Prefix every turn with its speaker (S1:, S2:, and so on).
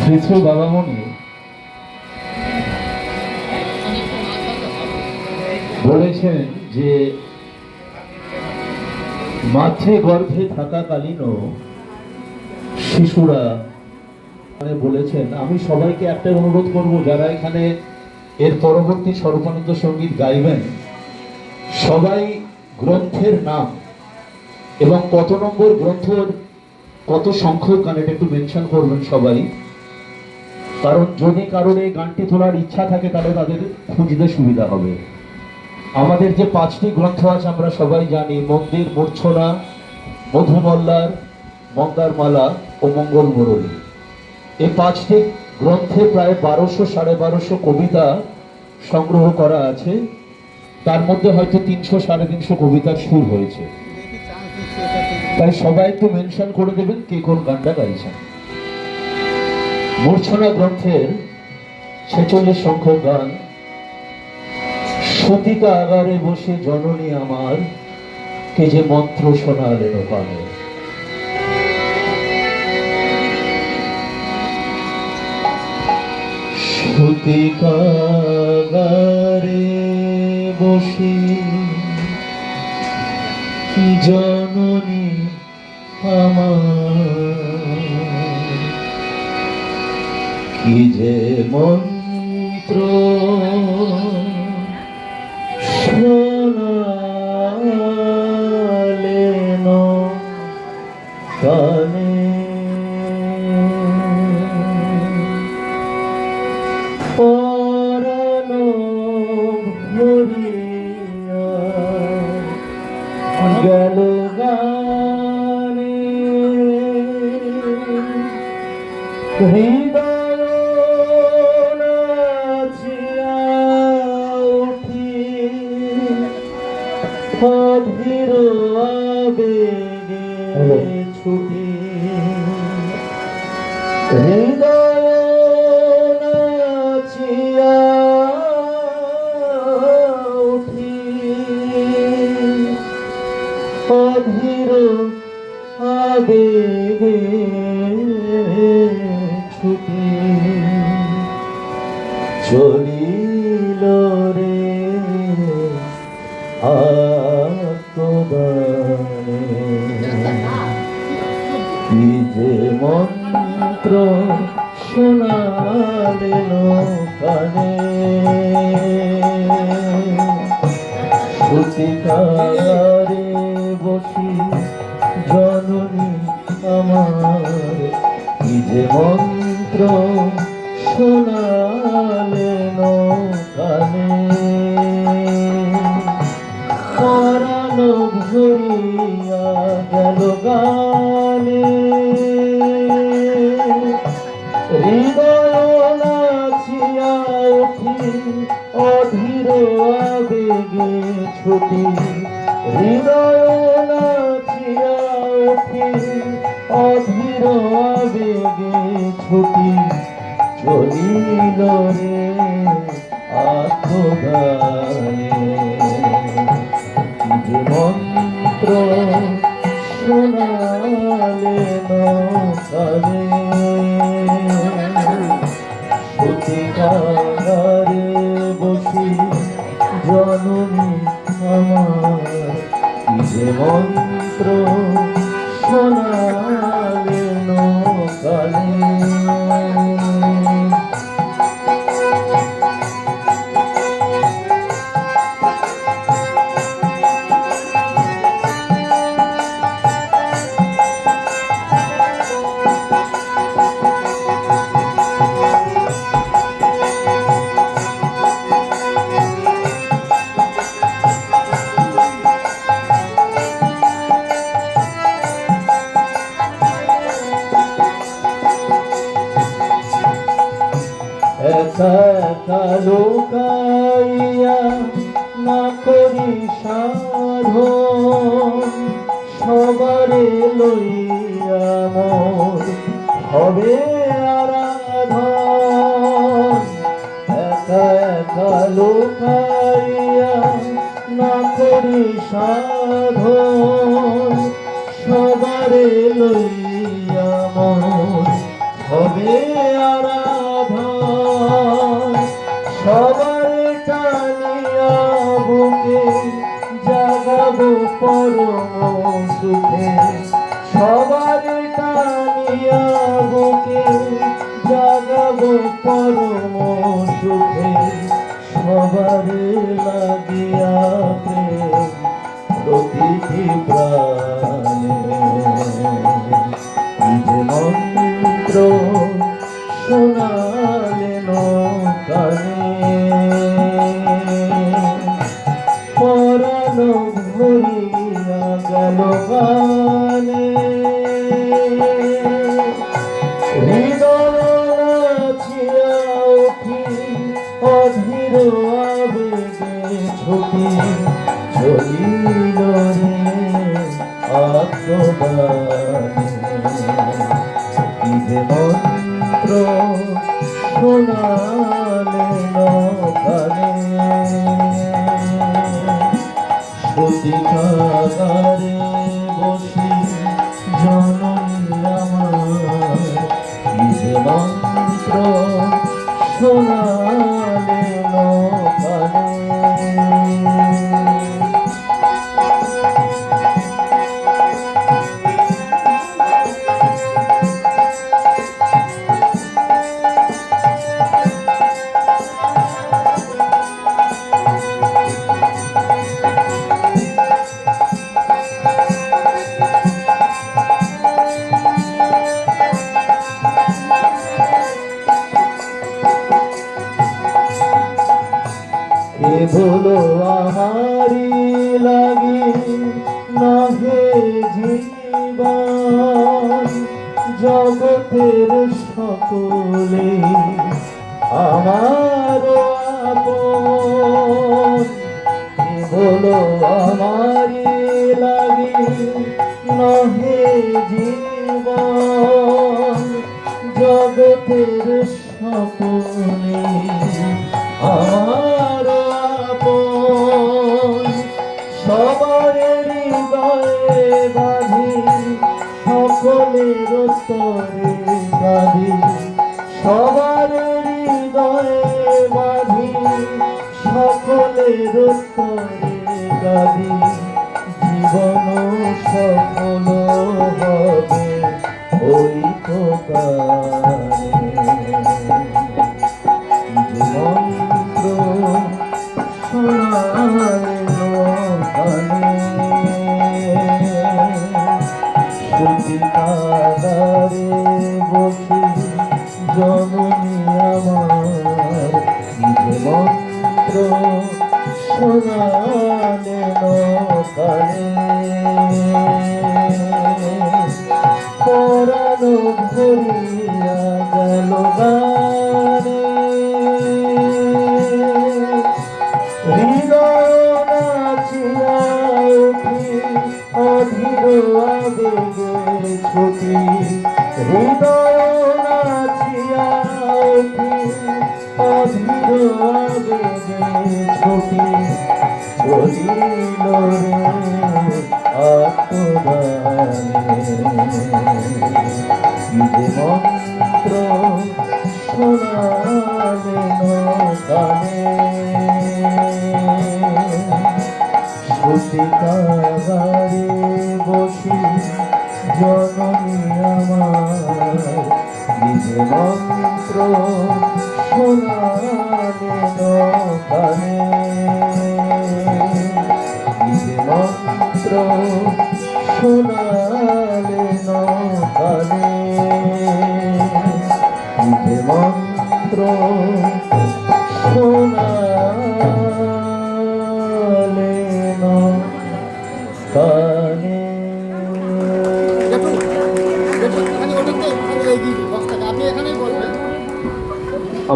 S1: শ্রী শ্রী বাবামণি বলেছেন যে মাতৃ গর্ভে থাকাকালীনও শিশুরা বলেছেন, আমি সবাইকে একটা অনুরোধ করব, যারা এখানে এর পরবর্তী স্বরূপানন্দ সঙ্গীত গাইবেন, সবাই গ্রন্থের নাম এবং কত নম্বর গ্রন্থের কত সংখ্যক গান এটা একটু মেনশন করবেন সবাই। কারণ যদি কারোর এই গানটি তোলার ইচ্ছা থাকে তাহলে তাদের খুঁজতে সুবিধা হবে। আমাদের যে 5টি গ্রন্থ আছে আমরা সবাই জানি, মন্দির, মূর্ছনা, মধুমল্লার, মন্দারমালা ও মঙ্গল মুরলী। এই 5টি গ্রন্থে প্রায় 1200 সাড়ে 1200 কবিতা সংগ্রহ করা আছে। তার মধ্যে হয়তো 300 সাড়ে 300 কবিতার সুর হয়েছে। তাই সবাই একটু মেনশন করে দেবেন কে কোন গানটা গাইছেন। মূর্ছনা গ্রন্থের 46 সংখ্যক গান। সতিকা আগারে বসে জননী আমার, কে যে মন্ত্র শোনালেন কানে। সতিকা আগারে বসে জননী আমার, কি যে মন্ত্র শোনালেন কানে। পরানো ভরিয়া গেল গানে, হৃদয় নাচিয়া উঠি অধীর আবেগে ছুটি। হৃদয় নাচিয়া উঠি অধীর আবেগে ছুটি। চলিল রে আত্মদানে, কি যে মন্ত্র শোনালেন কানে। সতিকারে বসি জননী আমার, কি যে মন্ত্র শোনালেন কানে। পরানো ভরিয়া গেল গানে, হৃদয় নাচিয়া উঠি অধীর আবেগে ছুটি। হৃদয় নাচিয়া উঠি অধীর আবেগে ছুটি। চলিল রে আত্মগানে, যে মন্ত্র শোনালেন কানে। সতিকারে বসি জননী আমার, কি যে মন্ত্র শোনালেন কানে। একা একা লোকাইয়া না করি সাধন, সবারে লইয়া মোর হবে আরাধন। একা একা লোকাইয়া না করি সাধন, সবারে লইয়া মোর হবে মন্ত্র শোনালেন কানে, পরাণ ভরিয়া গেল গানে, হৃদয় নাচিয়া উঠি অধীর আবেগে ছুটি চলিল রে আত্মদানে। কি যে মন্ত্র শোনালেন কানে, সতীকাগারে বসি জননী আমার, কি যে মন্ত্র শোনালেন কানে। কেবল আমারি লাগি নহে জীবন, জগতের সকলে আমার আপন। কেবল আমারি লাগি নহে জীবন, জগতের সকলে আমার আপন। সবার হৃদয়ে বাঁধি সকলের তরে গাধি, সবার হৃদয়ে বাঁধি সকলের তরে গাধি, জীবন সফল হবে ওই প্রকারে। মন্ত্র শোনালেন কানে, সতীকাগারে বসি জননী আমার, কি যে মন্ত্র শোনালেন কানে, পরাণ ভরিয়া গেল গানে, হৃদয় নাচিয়া উঠি অধীর আবেগে ছুটি, হৃদয় নাচিয়া উঠি অধীর আবেগে ছুটি চলিল রে আত্মদানে। কি যে মন্ত্র শোনালেন কানে, সতীকাগারে বসি জননী আমার, কি যে মন্ত্র শোনালেন কানে, কি যে মন্ত্র শোনালেন কানে, কি যে মন্ত্র শোনালেন কানে।